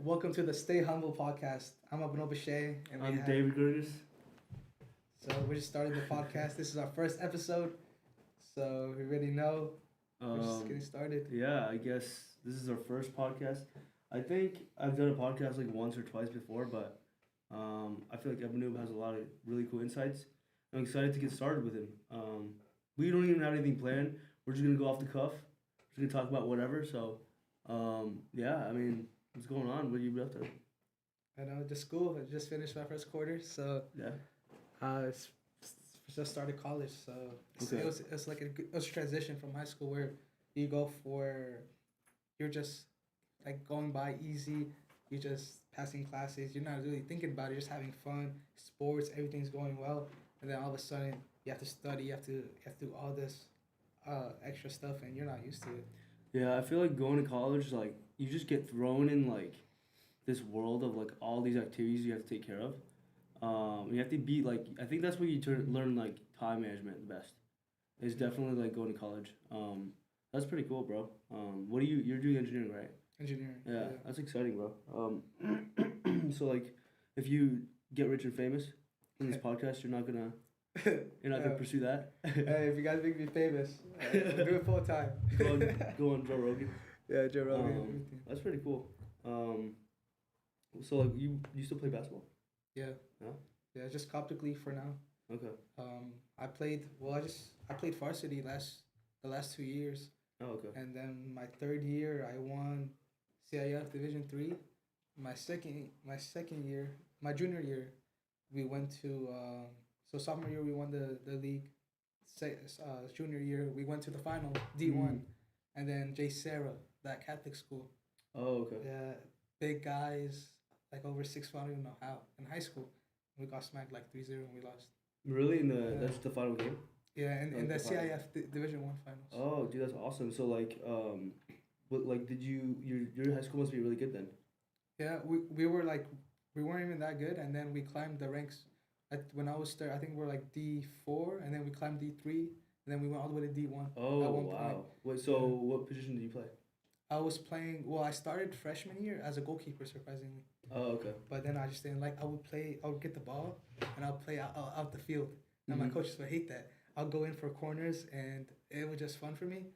welcome to the Stay Humble podcast. I'm Abanoub, Bishay, and I'm David Guirgus. So we're just starting the podcast. This is our first episode, so we already know we're just getting started. Yeah, I guess this is our first podcast. I think I've done a podcast like once or twice before, but I feel like Abanoub has a lot of really cool insights. I'm excited to get started with him. We don't even have anything planned. We're just gonna go off the cuff. We're just gonna talk about whatever. So, yeah, I mean, what's going on? What have you been up to? I know, just school. I just finished my first quarter, so Yeah. Just started college, so Okay. it was like it was a transition from high school where you go for you're just like going by easy. You're just passing classes. You're not really thinking about it. You're just having fun. Sports, everything's going well, and then all of a sudden you have to study. You have to do all this extra stuff, and you're not used to it. Yeah, I feel like going to college, like, you just get thrown in, like, this world of, like, all these activities you have to take care of. You have to be, like, I think that's where you learn, like, time management the best. It's definitely, like, going to college. That's pretty cool, bro. You're doing engineering, right? Engineering. Yeah, that's exciting, bro. So, like, if you get rich and famous in this podcast, you're not gonna pursue that. Hey, if you guys make me famous, we'll do it full time. go on Joe Rogan. Yeah, Joe Rogan. That's pretty cool. So, like, you still play basketball? Yeah. Yeah? Yeah, just Coptically for now. Okay. I played varsity the last 2 years. Oh, okay. And then my third year I won CIF Division 3. My junior year, we went to sophomore year we won the league. Junior year we went to the final D1, and then J. Sarah, that Catholic school. Oh, okay. Yeah, big guys, like over 6'1", I don't even know how. In high school, we got smacked like 3-0 and we lost. Really? That's the final game? Yeah, in the CIF Division 1 finals. Oh, dude, that's awesome. So, like, did your high school must be really good then? Yeah, we weren't even that good, and then we climbed the ranks. When I was there, I think we were like D4, and then we climbed D3, and then we went all the way to D1. Oh, wow. Wait, so what position did you play? I was playing, I started freshman year as a goalkeeper, surprisingly. Oh, okay. But then I just didn't I would get the ball, and I'll play out the field. And my coaches would hate that. I'll go in for corners, and it was just fun for me.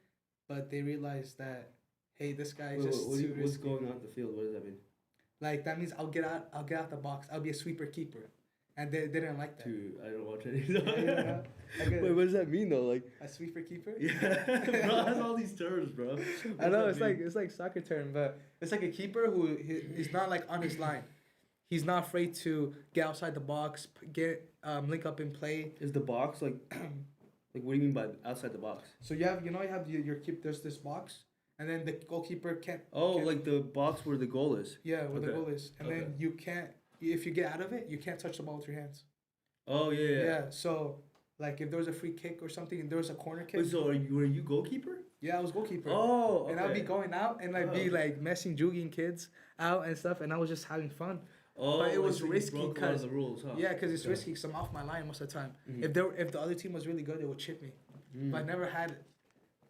But they realized that, hey, this guy is just too risky. What's going on at the field? What does that mean? Like, that means I'll get out the box. I'll be a sweeper keeper. And they didn't like that. Dude, I don't watch any. Yeah, Wait, what does that mean though? Like a sweeper keeper? Yeah, bro, it has all these terms, bro. I know it's like soccer term, but it's like a keeper who is not like on his line. He's not afraid to get outside the box, link up and play. Is the box like like what do you mean by outside the box? So you have your keep. There's this box, and then the goalkeeper can't. Like the box where the goal is. Yeah, where the goal is, and then you can't. If you get out of it, you can't touch the ball with your hands. Oh, yeah. Yeah, so, like, if there was a free kick or something and there was a corner kick. Wait, so were you goalkeeper? Yeah, I was goalkeeper. Oh, okay. And I'd be going out and I'd be, like, jugging kids out and stuff, and I was just having fun. Oh, but it was so risky because of the rules, huh? Yeah, because it's risky because I'm off my line most of the time. Mm-hmm. If the other team was really good, they would chip me. But I never had...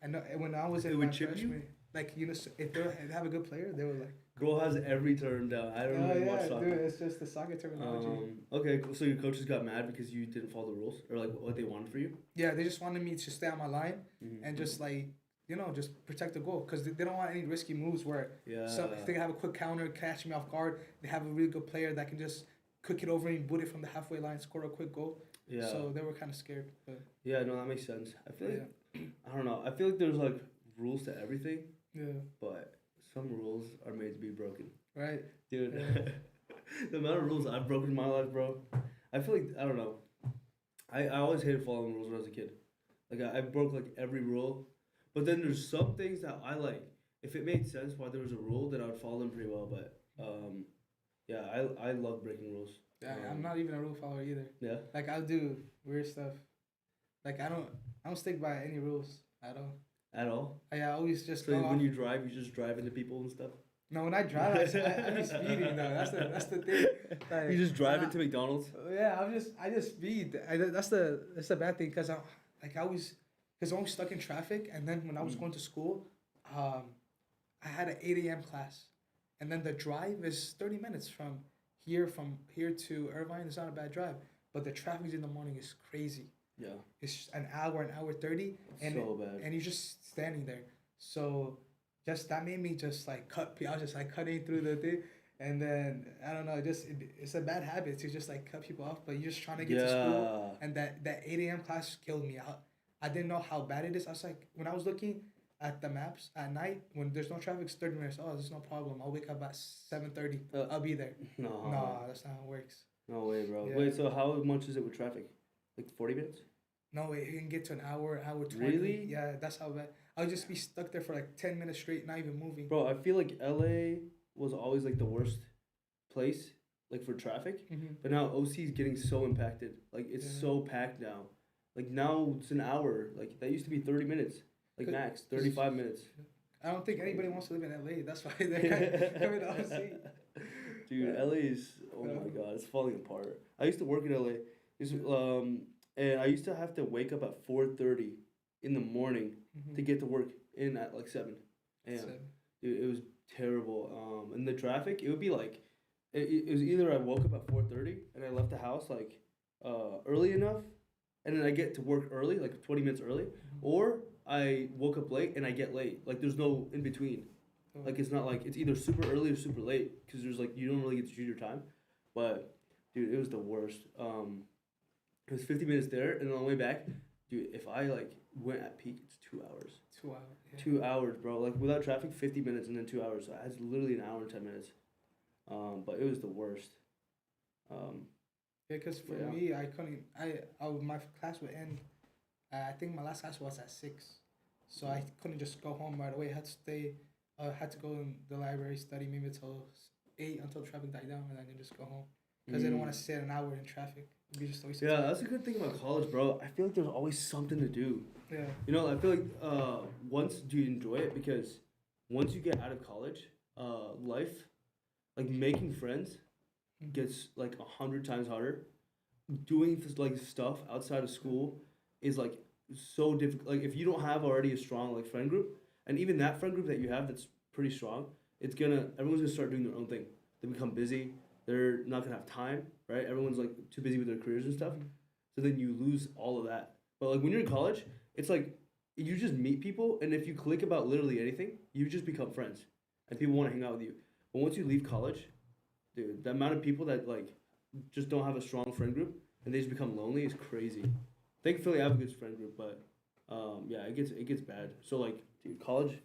I know when I was in my freshman... Like, if they have a good player, they were like... Bro has every term down. I don't really watch soccer. Dude, it's just the soccer terminology. Okay, cool. So your coaches got mad because you didn't follow the rules? Or, like, what they wanted for you? Yeah, they just wanted me to stay on my line and just, like, just protect the goal. Because they don't want any risky moves where if they have a quick counter, catch me off guard, they have a really good player that can just kick it over and boot it from the halfway line, score a quick goal. Yeah. So they were kind of scared. But. Yeah, no, that makes sense. I feel like, I don't know. I feel like there's, like, rules to everything. Yeah. But some rules are made to be broken. Right. Dude, the amount of rules I've broken in my life, bro. I feel like, I don't know. I always hated following rules when I was a kid. Like, I broke, like, every rule. But then there's some things that I like. If it made sense why there was a rule, then I would follow them pretty well. But, yeah, I love breaking rules. Yeah, I'm not even a rule follower either. Yeah? Like, I'll do weird stuff. Like, I don't stick by any rules at all. At all? I always just so when you drive, you just drive into people and stuff? No, when I drive, I'm just speeding though. That's the thing. Like, you just drive into McDonald's? Yeah, I just speed. That's the bad thing because I always stuck in traffic, and then when I was going to school, I had an 8 a.m. class, and then the drive is 30 minutes from here to Irvine. It's not a bad drive, but the traffic in the morning is crazy. Yeah. It's an hour 30, and so bad. And you're just standing there. So just that made me just like I was just like cutting through the thing, and then I don't know, it's a bad habit to just like cut people off. But you're just trying to get to school, and that 8 a.m. class killed me. I didn't know how bad it is. I was like, when I was looking at the maps at night when there's no traffic, it's 30 minutes. Oh, there's no problem. I'll wake up at 7:30. I'll be there. No, that's not how it works. No way, bro. Yeah. Wait, so how much is it with traffic? Like 40 minutes? No, it can get to an hour 20. Really? Yeah, that's how bad. I'll just be stuck there for like 10 minutes straight, not even moving. Bro, I feel like LA was always like the worst place, like for traffic. Mm-hmm. But now OC is getting so impacted. Like it's so packed now. Like now it's an hour. Like that used to be 30 minutes. Like max, 35 minutes. I don't think anybody wants to live in LA. That's why they're coming to OC. Dude, LA is, oh my God, it's falling apart. I used to work in LA. And I used to have to wake up at 4:30 in the morning to get to work at like 7 a.m. Dude, it was terrible. And the traffic, it would be like, it was either I woke up at 4:30 and I left the house like early enough, and then I get to work early, like 20 minutes early, or I woke up late and I get late. Like there's no in between. Like it's not like it's either super early or super late because there's like you don't really get to choose your time. But dude, it was the worst. It was 50 minutes there, and on the way back, dude, if I like went at peak, it's 2 hours. 2 hours. Yeah. 2 hours, bro. Like without traffic, 50 minutes, and then 2 hours. So it's literally an hour and 10 minutes. But it was the worst. Because for me, I couldn't. My class would end. I think my last class was at 6, so I couldn't just go home right away. I had to stay. Had to go in the library, study maybe until 8 until traffic died down, and then just go home. Because I didn't want to sit an hour in traffic. It'd be just a waste of time. That's a good thing about college, bro. I feel like there's always something to do. Yeah. You know, I feel like once do you enjoy it, because once you get out of college, life, like making friends, gets like 100 times harder. Doing like stuff outside of school is like so difficult. Like if you don't have already a strong like friend group, and even that friend group that you have that's pretty strong, everyone's gonna start doing their own thing. They become busy. They're not gonna have time, right? Everyone's like too busy with their careers and stuff. So then you lose all of that. But like when you're in college, it's like you just meet people, and if you click about literally anything, you just become friends, and people want to hang out with you. But once you leave college, dude, the amount of people that like just don't have a strong friend group and they just become lonely is crazy. Thankfully, I have a good friend group, but it gets bad. So like, dude, college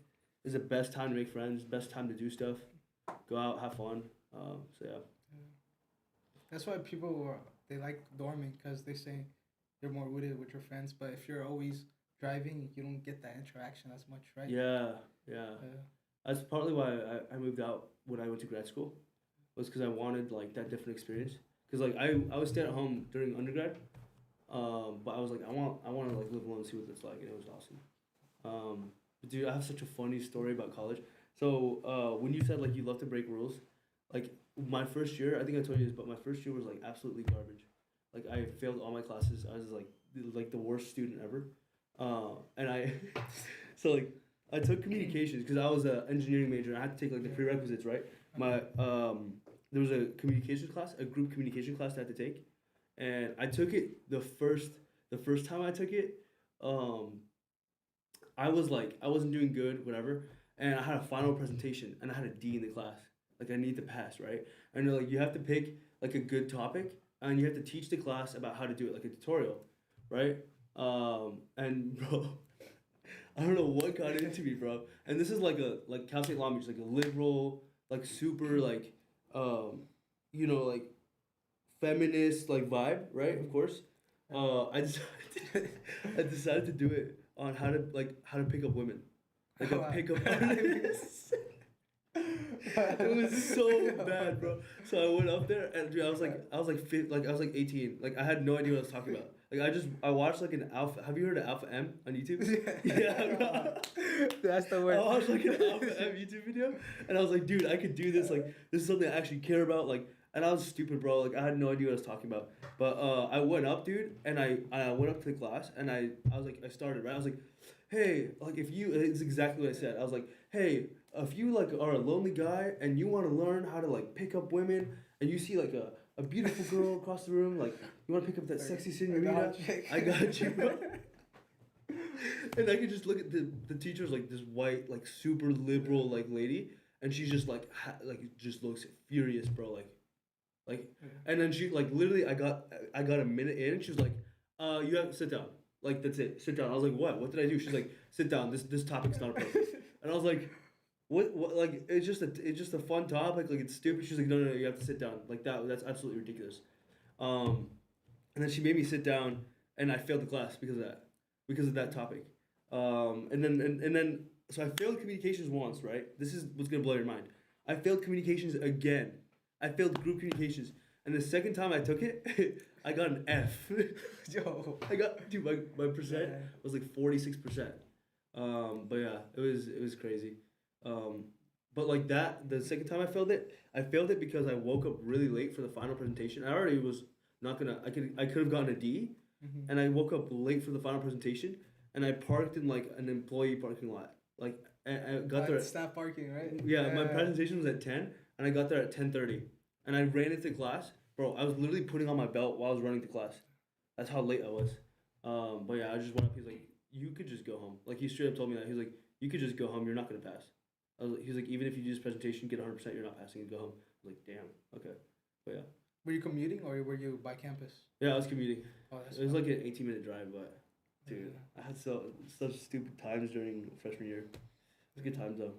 is the best time to make friends, best time to do stuff, go out, have fun. That's why people they like dorming, because they say you're more rooted with your friends. But if you're always driving, you don't get that interaction as much, right? Yeah. That's partly why I moved out when I went to grad school, was because I wanted like that different experience. Because like I was staying at home during undergrad, but I was like I want to like live alone and see what it's like, and it was awesome. But dude, I have such a funny story about college. So when you said like you love to break rules, like my first year, I think I told you this, but my first year was like absolutely garbage. Like I failed all my classes. I was like the worst student ever. And I so like I took communications because I was an engineering major. I had to take like the prerequisites, right? My there was a communications class, a group communication class that I had to take, and I took it the first time I took it. I wasn't doing good, whatever, and I had a final presentation, and I had a D in the class. Like I need to pass, right? And they're like, you have to pick like a good topic, and you have to teach the class about how to do it, like a tutorial, right? And bro, I don't know what got into me, bro. And this is like Cal State Long Beach, like a liberal, like super like, like feminist like vibe, right? Of course. I decided to do it on how to pick up women, like a pickup artist. It was so bad, bro. So I went up there, and dude, I was like 18. Like I had no idea what I was talking about. Like I watched like an Alpha. Have you heard of Alpha M on YouTube? Yeah, bro. That's the word. I watched like an Alpha M YouTube video, and I was like, dude, I could do this. Like this is something I actually care about. Like, and I was stupid, bro. Like I had no idea what I was talking about. But I went up, dude, and I went up to the class, and I was like, I started right. I was like, hey, like it's exactly what I said. I was like, hey, if you like are a lonely guy and you want to learn how to like pick up women, and you see like a beautiful girl across the room, like you want to pick up that sexy senorita, I got you, bro. And I could just look at the teacher's like this white, like super liberal like lady, and she's just like just looks furious, bro, like, and then she like literally I got a minute in, and she was like, you have to sit down, like that's it, sit down. I was like, what did I do? She's like, sit down, this topic's not appropriate. And I was like, what like it's just a fun topic, like it's stupid. She's like, no, you have to sit down, like that's absolutely ridiculous. And then she made me sit down, and I failed the class because of that topic. And then so I failed communications once, right? This is what's gonna blow your mind. I failed communications again. I failed group communications, and the second time I took it, I got an F. Yo, I got, dude, my percent was like 46%. But yeah, it was crazy. But like that, the second time I failed it because I woke up really late for the final presentation. I already was not gonna. I could have gotten a D, and I woke up late for the final presentation, and I parked in like an employee parking lot. Like I got there. Staff parking, right? Yeah, my presentation was at 10, and I got there at 10:30, and I ran into class, bro. I was literally putting on my belt while I was running to class. That's how late I was. But yeah, I just went up. He's like, you could just go home. Like he straight up told me that. He was like, you could just go home. You're not gonna pass. He was like, even if you do this presentation, get 100%, you're not passing, and go home. I was like, damn, okay, but yeah. Were you commuting or were you by campus? Yeah, I was commuting. Oh, that's it was like an 18-minute drive, but dude, I had such stupid times during freshman year. It was good times though.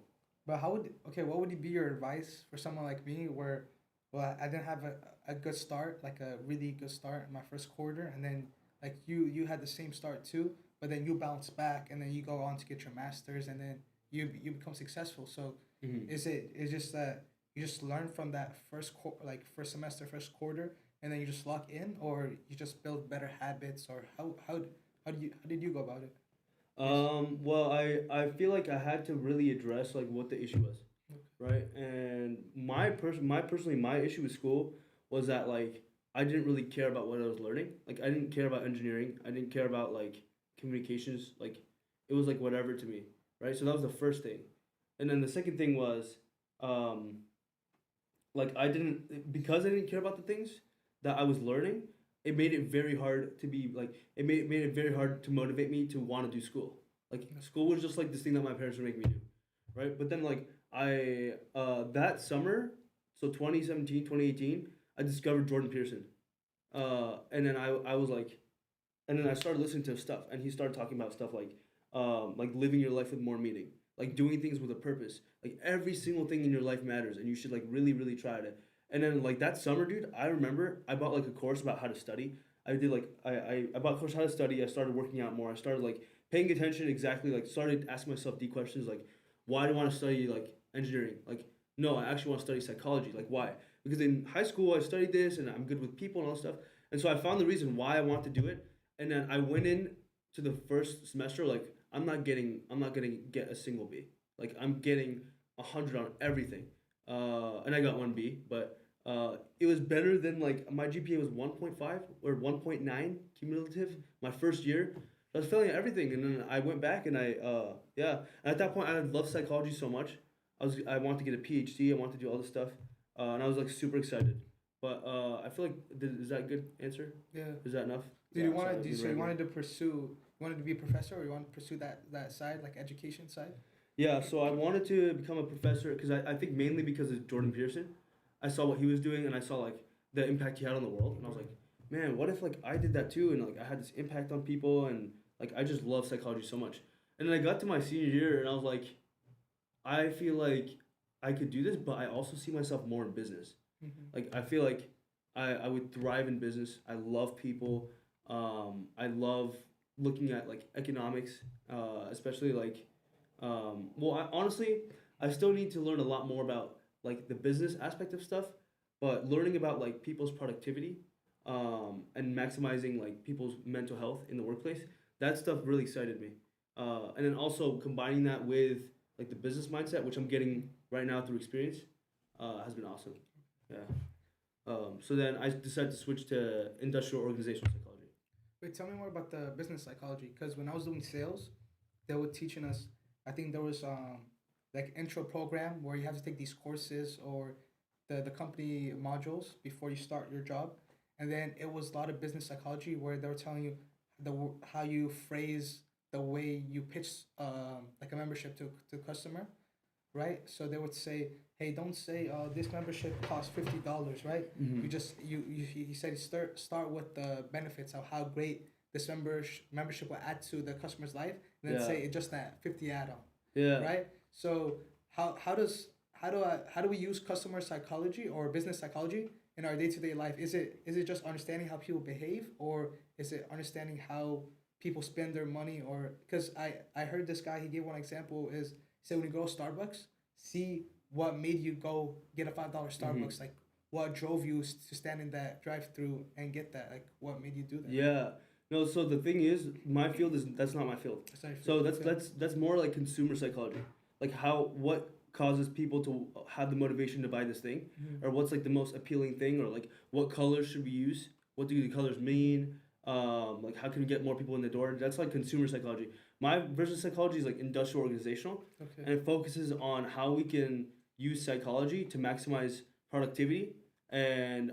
But what would be your advice for someone like me where, well, I didn't have a good start, like a really good start in my first quarter, and then like you had the same start too, but then you bounce back and then you go on to get your master's and then you become successful. So is just that you just learn from that first semester, first quarter, and then you just lock in, or you just build better habits, or how did you go about it? Well, I feel like I had to really address like what the issue was, right? And my issue with school was that like I didn't really care about what I was learning. Like I didn't care about engineering. I didn't care about like communications. Like it was like whatever to me. Right, so that was the first thing, and then the second thing was, like I didn't care about the things that I was learning. It made it very hard to be like it made it very hard to motivate me to want to do school. Like school was just like this thing that my parents would make me do, right? But then like I that summer, so 2017, 2018, I discovered Jordan Peterson, and then I was like, and then I started listening to stuff, and he started talking about stuff like living your life with more meaning, like doing things with a purpose. Like every single thing in your life matters, and you should like really, really try to. And then like that summer, dude, I remember I bought like a course about how to study. I did like I bought a course how to study. I started working out more. I started like paying attention exactly. Like started asking myself deep questions like, why do I want to study like engineering? Like no, I actually want to study psychology. Like why? Because in high school I studied this and I'm good with people and all that stuff. And so I found the reason why I want to do it. And then I went in to the first semester like I'm not gonna get a single B. Like I'm getting 100 on everything. And I got 1 B, but it was better than like my GPA was 1.5 or 1.9 cumulative my first year. I was failing at everything, and then I went back and and at that point I loved psychology so much. I wanted to get a PhD. I wanted to do all this stuff, and I was like super excited. But I feel like is that a good answer? Yeah. Is that enough? You wanted to be a professor, or you wanted to pursue that side, like education side? Yeah, so I wanted to become a professor because I think mainly because of Jordan Peterson. I saw what he was doing and I saw like the impact he had on the world, and I was like, man, what if like I did that too, and like I had this impact on people, and like I just love psychology so much. And then I got to my senior year and I was like, I feel like I could do this, but I also see myself more in business. Like I feel like I would thrive in business. I love people. I love looking at like economics, especially like honestly, I still need to learn a lot more about like the business aspect of stuff, but learning about like people's productivity, and maximizing like people's mental health in the workplace, that stuff really excited me. And then also combining that with like the business mindset, which I'm getting right now through experience, has been awesome. Yeah. So then I decided to switch to industrial organizational psychology. Wait, tell me more about the business psychology, because when I was doing sales, they were teaching us. I think there was like intro program where you have to take these courses or the company modules before you start your job. And then it was a lot of business psychology where they were telling you how you phrase the way you pitch like a membership to customer, right? So they would say, hey, don't say this membership costs $50, right? Mm-hmm. You just you he said start with the benefits of how great this membership will add to the customer's life, and then say it's just that 50 add-on. Yeah. Right? So how do we use customer psychology or business psychology in our day-to-day life? Is it just understanding how people behave, or is it understanding how people spend their money? Or because I heard this guy, he gave one example, is he said when you go to Starbucks, see what made you go get a $5 Starbucks, like what drove you to stand in that drive-through and get that, like what made you do that? Yeah. No, so the thing is, my field that's not my field. So that's more like consumer psychology, like what causes people to have the motivation to buy this thing, or what's like the most appealing thing, or like what colors should we use? What do the colors mean? Like how can we get more people in the door? That's like consumer psychology. My business psychology is like industrial organizational, and it focuses on how we can use psychology to maximize productivity and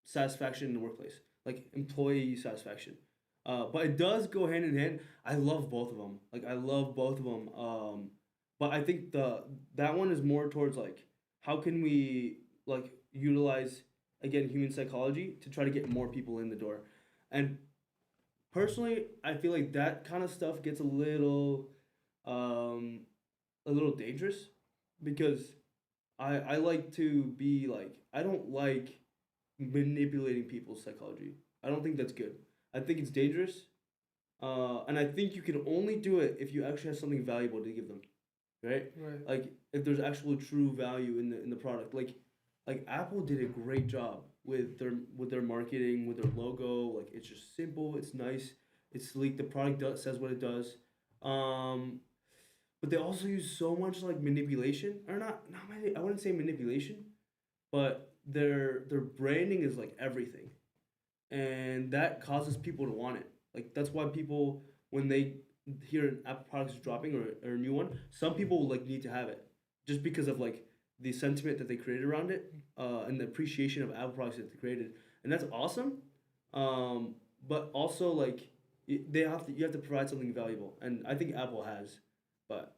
satisfaction in the workplace, like employee satisfaction. But it does go hand in hand. I love both of them. Like I love both of them. But I think that one is more towards like how can we like utilize again human psychology to try to get more people in the door. And personally, I feel like that kind of stuff gets a little dangerous, because I like to be like, I don't like manipulating people's psychology. I don't think that's good. I think it's dangerous. And I think you can only do it if you actually have something valuable to give them. Right? Like if there's actual true value in the product. Like Apple did a great job with their marketing, with their logo. Like it's just simple, it's nice, it's sleek. The product says what it does. But they also use so much like manipulation, or not I wouldn't say manipulation, but their branding is like everything, and that causes people to want it. Like that's why people, when they hear an Apple product is dropping, or a new one, some people like need to have it just because of like the sentiment that they created around it, and the appreciation of Apple products that they created, and that's awesome. But also like you have to provide something valuable, and I think Apple has, but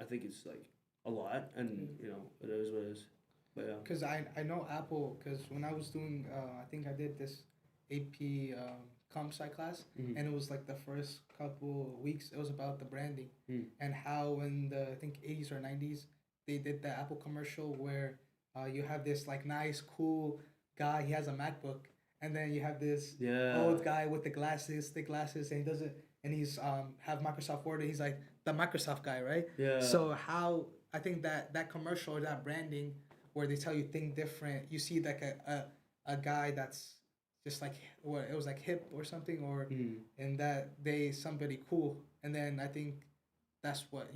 I think it's like a lot, and you know it is what it is. But yeah. Because I know Apple, because when I was doing I think I did this AP comp sci class, and it was like the first couple weeks it was about the branding, and how in the I think 80s or 90s they did the Apple commercial where you have this like nice cool guy, he has a MacBook, and then you have this old guy with the thick glasses, and he doesn't, and he's have Microsoft Word, and he's like the Microsoft guy, right? Yeah. So how I think that commercial or that branding where they tell you think different, you see like a guy that's just like what it was like hip or something, or in that they somebody cool, and then I think that's what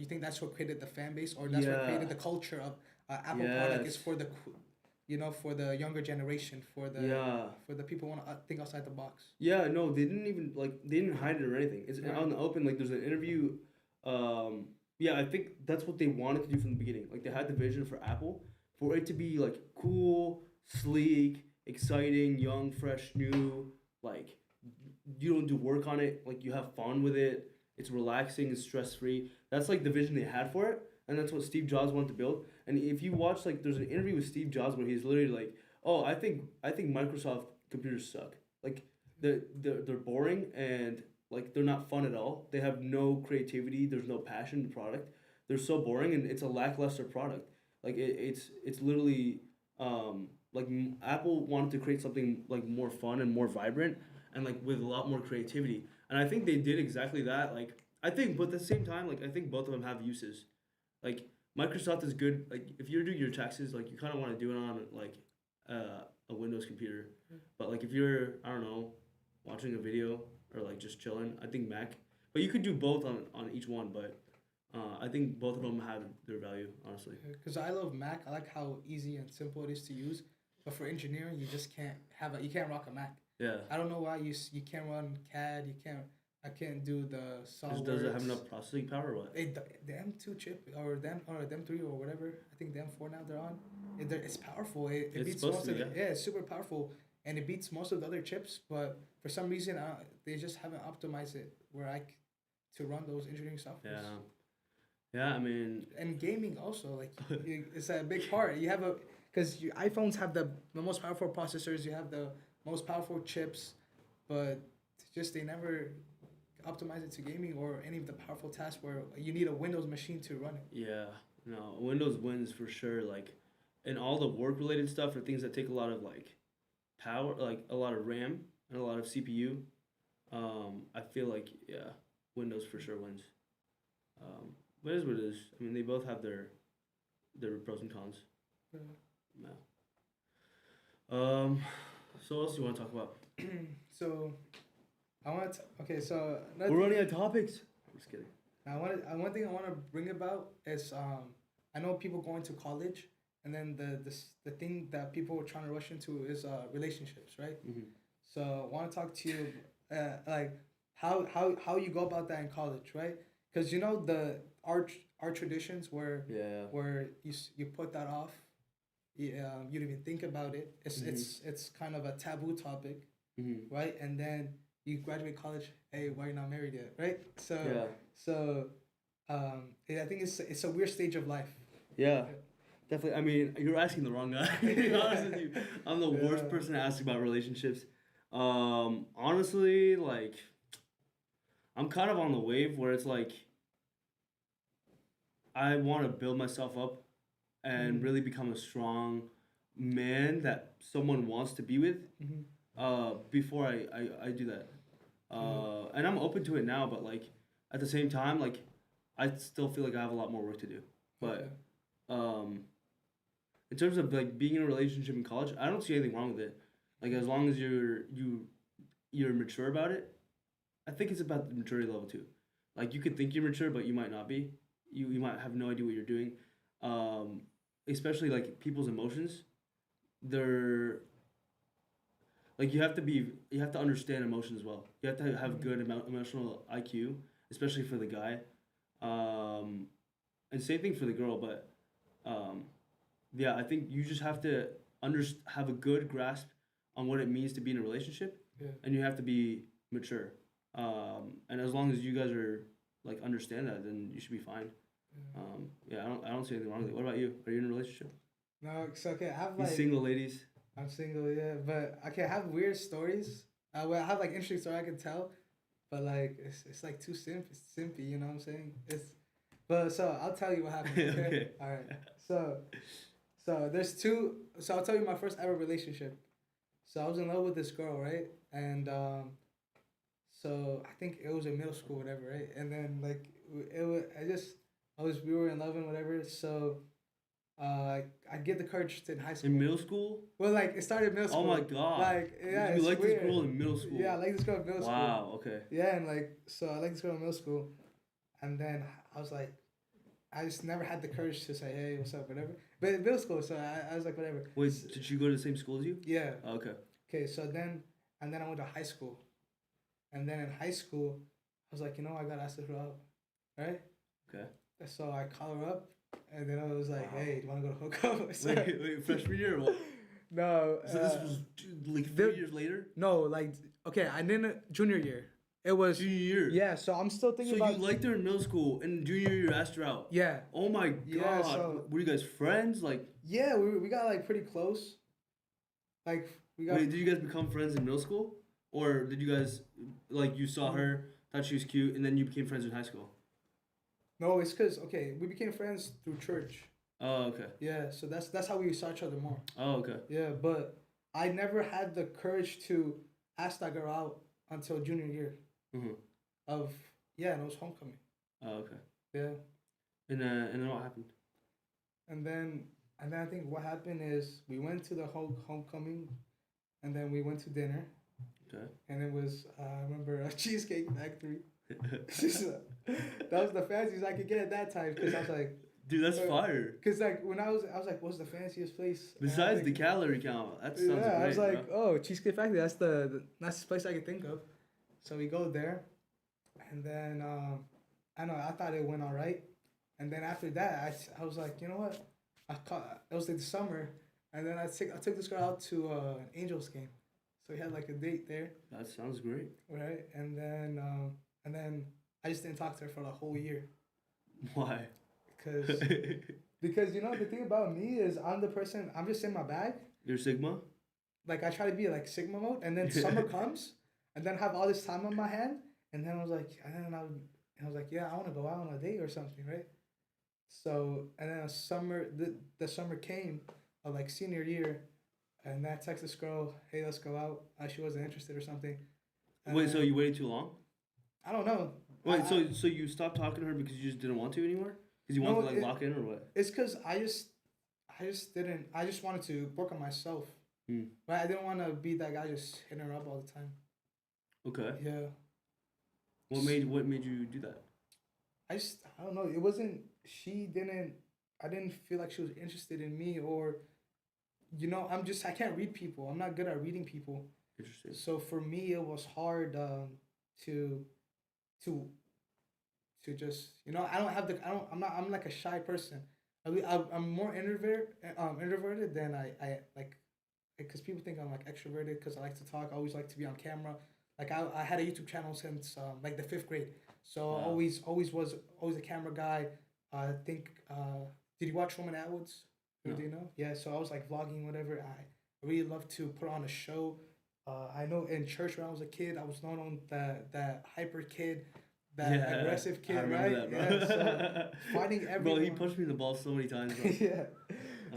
created the fan base, or that's what created the culture of Apple product is for the for the younger generation, for the people who want to think outside the box. Yeah, no, they didn't hide it or anything. It's out in the open. Like there's an interview. I think that's what they wanted to do from the beginning. Like they had the vision for Apple, for it to be like cool, sleek, exciting, young, fresh, new. Like you don't do work on it. Like you have fun with it. It's relaxing. It's stress free. That's like the vision they had for it, and that's what Steve Jobs wanted to build. And if you watch, like, there's an interview with Steve Jobs where he's literally like, "Oh, I think Microsoft computers suck. Like they're boring, and like they're not fun at all. They have no creativity. There's no passion in the product. They're so boring, and it's a lackluster product. Like it's literally like Apple wanted to create something like more fun and more vibrant, and like with a lot more creativity. And I think they did exactly that. Like I think, but at the same time, like I think both of them have uses. Like Microsoft is good. Like if you're doing your taxes, like you kind of want to do it on like a Windows computer. But like if you're, I don't know, watching a video or like just chilling, I think Mac. But you could do both on each one. But I think both of them have their value, honestly. Because I love Mac. I like how easy and simple it is to use. But for engineering, you just can't rock a Mac. Yeah. I don't know why you can't run CAD. You can't. I can't do the solid. Does it have enough processing power or what? The M2 chip or the M3 or whatever. I think the M4 now they're on. It's powerful. It beats most of it. Yeah, it's super powerful, and it beats most of the other chips. But for some reason, they just haven't optimized it to run those engineering software. Yeah. Yeah, I mean. And gaming also, like, it's a big part. You have because your iPhones have the most powerful processors. You have the most powerful chips, but just they never optimize it to gaming or any of the powerful tasks where you need a Windows machine to run it. Yeah, no, Windows wins for sure. Like, and all the work related stuff are things that take a lot of like power, like a lot of RAM and a lot of CPU. I feel like Windows for sure wins. But it is what it is. I mean, they both have their pros and cons. Yeah. So what else do you want to talk about? So, I want to. Okay, so we're running out of topics. I'm just kidding. One thing I want to bring about is I know people going to college, and then the thing that people are trying to rush into is relationships, right? Mm-hmm. So I want to talk to you like how you go about that in college, right? Because you know our traditions where you put that off, you don't even think about it. It's kind of a taboo topic, right? And then you graduate college, hey, why are you not married yet, right? So I think it's a weird stage of life. Yeah. Definitely. I mean, you're asking the wrong guy. To be honest with you, I'm the worst person to ask about relationships. Honestly, like, I'm kind of on the wave where it's like, I want to build myself up and really become a strong man that someone wants to be with before I do that. And I'm open to it now, but like at the same time, like I still feel like I have a lot more work to do. But in terms of like being in a relationship in college, I don't see anything wrong with it. Like as long as you're mature about it, I think it's about the maturity level too. Like you could think you're mature, but you might not be. You might have no idea what you're doing. Especially like people's emotions, they're like you have to understand emotions well. You have to have good emotional IQ, especially for the guy. And same thing for the girl, but I think you just have to have a good grasp on what it means to be in a relationship, and you have to be mature. And as long as you guys are like understand that, then you should be fine. I don't see anything wrong with it. What about you? Are you in a relationship? No, so okay, I have like. You single, ladies? I'm single, yeah, but okay, I have weird stories. I have like interesting stories I can tell, but like it's like too simpy, you know what I'm saying? So I'll tell you what happened. Okay. Okay. All right. So there's two. So I'll tell you my first ever relationship. So I was in love with this girl, right? And so I think it was in middle school, whatever, right? And then like we were in love and whatever. So I get the courage to in high school. In middle school? Well, like it started in middle school. Oh my god! Like you like weird. This girl in middle school? Yeah, I like this girl in middle school. Wow. Okay. Yeah, and like so I like this girl in middle school, and then I was like, I just never had the courage to say, hey, what's up, whatever. But in middle school, so I was like, whatever. Wait, did you go to the same school as you? Yeah. Oh, okay. Okay, so then I went to high school, and then in high school, I was like, I gotta ask this girl out, right? Okay. So I call her up. And then I was like, hey, do you want to go to hook up? So, wait, freshman year or what? No. So this was like 3 years later? No, like, okay, I didn't, junior year. It was. Junior year? Yeah, so I'm still thinking about. So you liked her in middle school, and junior year you asked her out? Yeah. Oh my god. Yeah, so, were you guys friends? Like. Yeah, we got like pretty close. Like, we got. Wait, did you guys become friends in middle school? Or did you guys, like, you saw her, thought she was cute, and then you became friends in high school? No, it's because, okay, we became friends through church. Oh, okay. Yeah, so that's how we saw each other more. Oh, okay. Yeah, but I never had the courage to ask that girl out until junior year. Mm-hmm. And it was homecoming. Oh, okay. Yeah. And then what happened? And then I think what happened is we went to the homecoming, and then we went to dinner. Okay. And it was, I remember, a Cheesecake Factory. That was the fanciest I could get at that time, because I was like, dude, that's fire. Because like when I was like, what's the fanciest place besides the calorie count? That sounds great. I was like, oh, Cheesecake Factory, that's the nicest place I could think of. So we go there, And then I know I thought it went all right. And then after that, I was like, you know what? It was like the summer, and then I took this girl out to an Angels game, so we had like a date there. That sounds great. Right, and then I just didn't talk to her for the whole year. Why? Because because you know the thing about me is I'm the person, I'm just in my bag. You're Sigma. Like I try to be like Sigma mode, and then summer comes, and then I have all this time on my hand, and then I was like, I was like, yeah, I want to go out on a date or something, right? So and then the summer came, like senior year, and I text this girl, hey, let's go out. She wasn't interested or something. And Wait, so you waited too long? I don't know. Wait, so you stopped talking to her because you just didn't want to anymore? Because you wanted to like lock in or what? It's because I just didn't. I just wanted to work on myself. But I didn't want to be that guy just hitting her up all the time. Okay. Yeah. What made you do that? I don't know. It wasn't. I didn't feel like she was interested in me, or, you know, I can't read people. I'm not good at reading people. Interesting. So for me, it was hard to just, you know, I'm like a shy person. I'm more introverted than I like, because people think I'm like extroverted because I like to talk. I always like to be on camera. Like I had a YouTube channel since like the 5th grade, so wow. always was a camera guy. I think did you watch Roman Atwood's? No. Do you know? Yeah, so I was like vlogging, whatever. I really love to put on a show. I know in church when I was a kid, I was known on that hyper kid, that aggressive kid, I remember that, bro. Yeah, so fighting everyone. Bro, he pushed me in the ball so many times, bro. Yeah.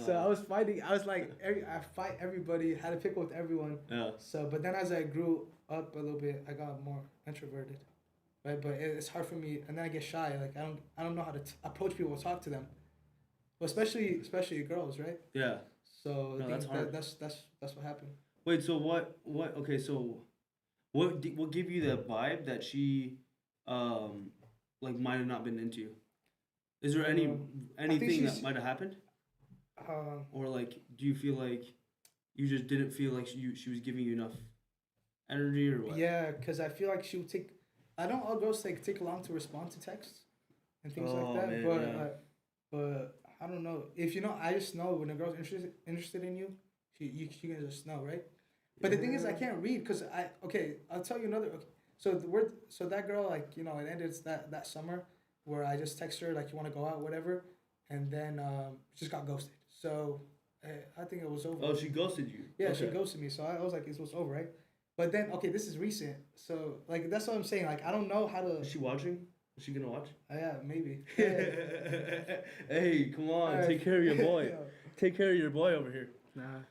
So I was fighting. I was like, I fight everybody. Had to pick with everyone. Yeah. So, but then as I grew up a little bit, I got more introverted, right? But it's hard for me, and then I get shy. Like I don't know how to approach people, or talk to them, well, especially girls, right? Yeah. So no, that's hard. That's what happened. Wait. So what? Okay. So, what gave you the vibe that she, like might have not been into? Is there anything that might have happened? Or like, do you feel like you just didn't feel like she was giving you enough energy or what? Yeah, because I feel like she would take. I know all girls take long to respond to texts and things like that, man, but yeah. But I don't know if you know. I just know when a girl's interested in you, you can just know, right? But the thing is, I can't read because I'll tell you another. Okay, so that girl, like, you know, it ended that summer where I just text her like, you want to go out, whatever, and then just got ghosted. So I think it was over. Oh, she ghosted you? Yeah, okay. She ghosted me. So I was like, it was over, right? But then, okay, this is recent. So, like, that's what I'm saying. Like, I don't know how to... Is she watching? Is she going to watch? Yeah, maybe. Hey, come on. Take care of your boy. Take care of your boy over here. Nah.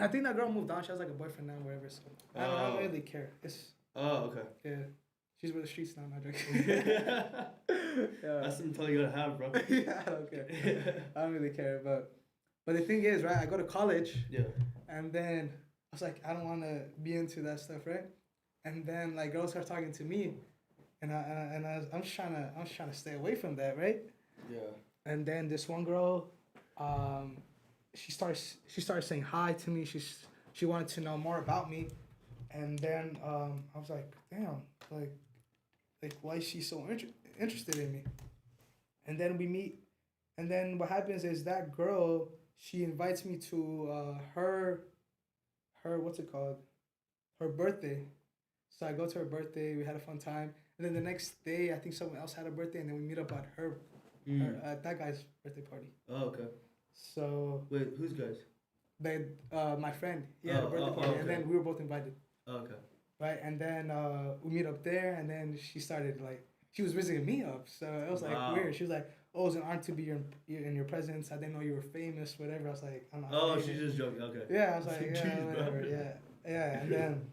I think that girl moved on. She has, like, a boyfriend now, whatever. So I don't really care. Okay. Yeah. She's with the streets now, not joking. Yeah. That's something to tell you to have, bro. Yeah, I don't care. I don't really care. But the thing is, right, I go to college. Yeah. And then I was like, I don't want to be into that stuff, right? And then, like, girls start talking to me. And I'm just trying to stay away from that, right? Yeah. And then this one girl, she started saying hi to me. She wanted to know more about me. And then I was like, damn, like why is she so interested in me? And then we meet, and then what happens is that girl, she invites me to her what's it called? Her birthday. So I go to her birthday. We had a fun time, and then the next day I think someone else had a birthday, and then we meet up at her that guy's birthday party. Oh, okay. So wait, whose guys? My friend. He had a birthday party, okay. And then we were both invited. Okay. Right, and then we meet up there, and then she started like she was visiting me up, so it was like weird. She was like, "Oh, it's an honor to be in your presence. I didn't know you were famous, whatever." I was like, "I'm not." Oh, she's just joking. Okay. Yeah, I was like, yeah, jeez, whatever. Yeah, and then,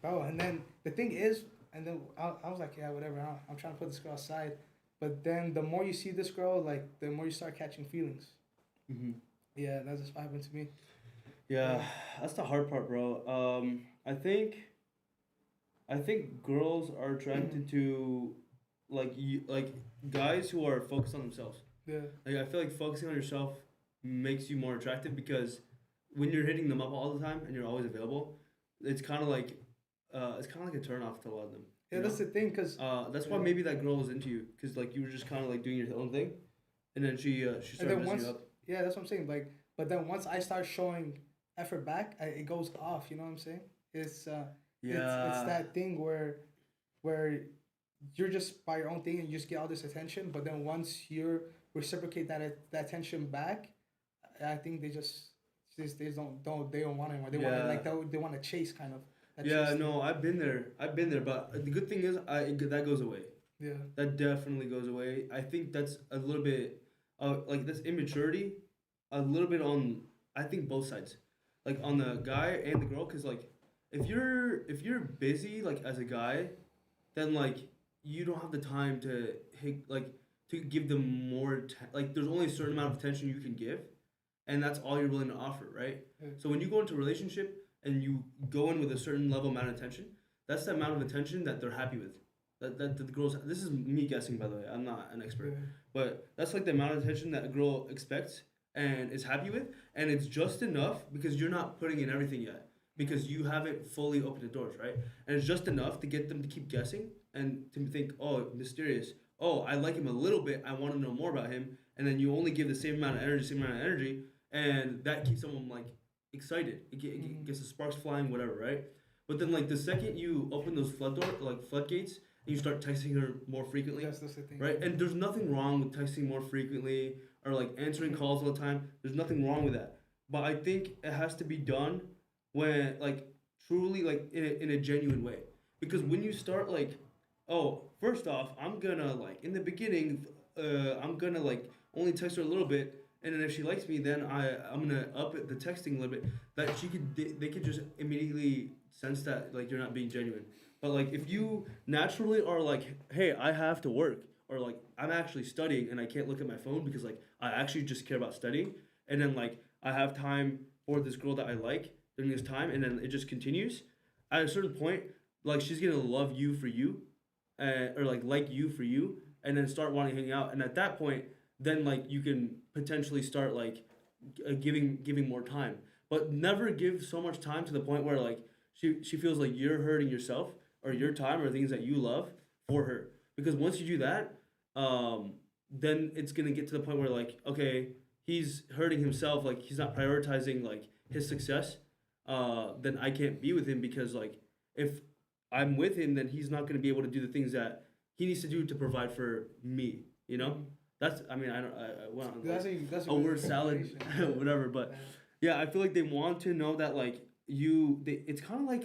and then the thing is, and then I was like, yeah, whatever. I'm trying to put this girl aside, but then the more you see this girl, like the more you start catching feelings. Mm-hmm. Yeah, that's just what happened to me. Yeah, that's the hard part, bro. I think girls are attracted to like guys who are focused on themselves. Yeah. Like I feel like focusing on yourself makes you more attractive because when you're hitting them up all the time and you're always available, it's kind of like a turn off to a lot of them. Yeah, that's the thing, cause that's why maybe that girl was into you, cause like you were just kind of like doing your own thing, and then she started messing you up. Yeah, that's what I'm saying. Like, but then once I start showing effort back, it goes off. You know what I'm saying? It's it's that thing where you're just by your own thing and you just get all this attention, but then once you reciprocate that attention back, I think they don't want anymore. They want to they want to chase kind of. No, I've been there, but the good thing is that goes away. Yeah. That definitely goes away. I think that's a little bit like this immaturity, a little bit on I think both sides, like on the guy and the girl, cause like if you're busy like as a guy, then like you don't have the time to to give them more like there's only a certain amount of attention you can give, and that's all you're willing to offer, right? So when you go into a relationship and you go in with a certain level amount of attention, that's the amount of attention that they're happy with. That the girls, this is me guessing by the way, I'm not an expert, but that's like the amount of attention that a girl expects and is happy with, and it's just enough because you're not putting in everything yet, because you haven't fully opened the doors, right? And it's just enough to get them to keep guessing and to think, oh, mysterious, oh, I like him a little bit, I want to know more about him, and then you only give the same amount of energy, and that keeps someone like excited. It gets the sparks flying, whatever, right? But then like the second you open those floodgates, and you start texting her more frequently, that's the thing, right? And there's nothing wrong with texting more frequently or like answering calls all the time. There's nothing wrong with that. But I think it has to be done when like truly like in a genuine way. Because when you start like, oh, first off, I'm gonna like in the beginning, I'm gonna like only text her a little bit. And then if she likes me, then I'm gonna up it, the texting a little bit. That they could just immediately sense that like you're not being genuine. But like if you naturally are like, hey, I have to work, or like I'm actually studying and I can't look at my phone because like I actually just care about studying, and then like I have time for this girl that I like during this time, and then it just continues. At a certain point, like she's gonna love you for you, or like you for you, and then start wanting to hang out. And at that point, then like you can potentially start like giving more time, but never give so much time to the point where like she feels like you're hurting yourself or your time or things that you love for her. Because once you do that, then it's gonna get to the point where like, okay, he's hurting himself, like he's not prioritizing like his success. Then I can't be with him, because like if I'm with him, then he's not gonna be able to do the things that he needs to do to provide for me. You know. That's I mean I don't I went on like, that's a word salad whatever, but yeah, I feel like they want to know that like it's kind of like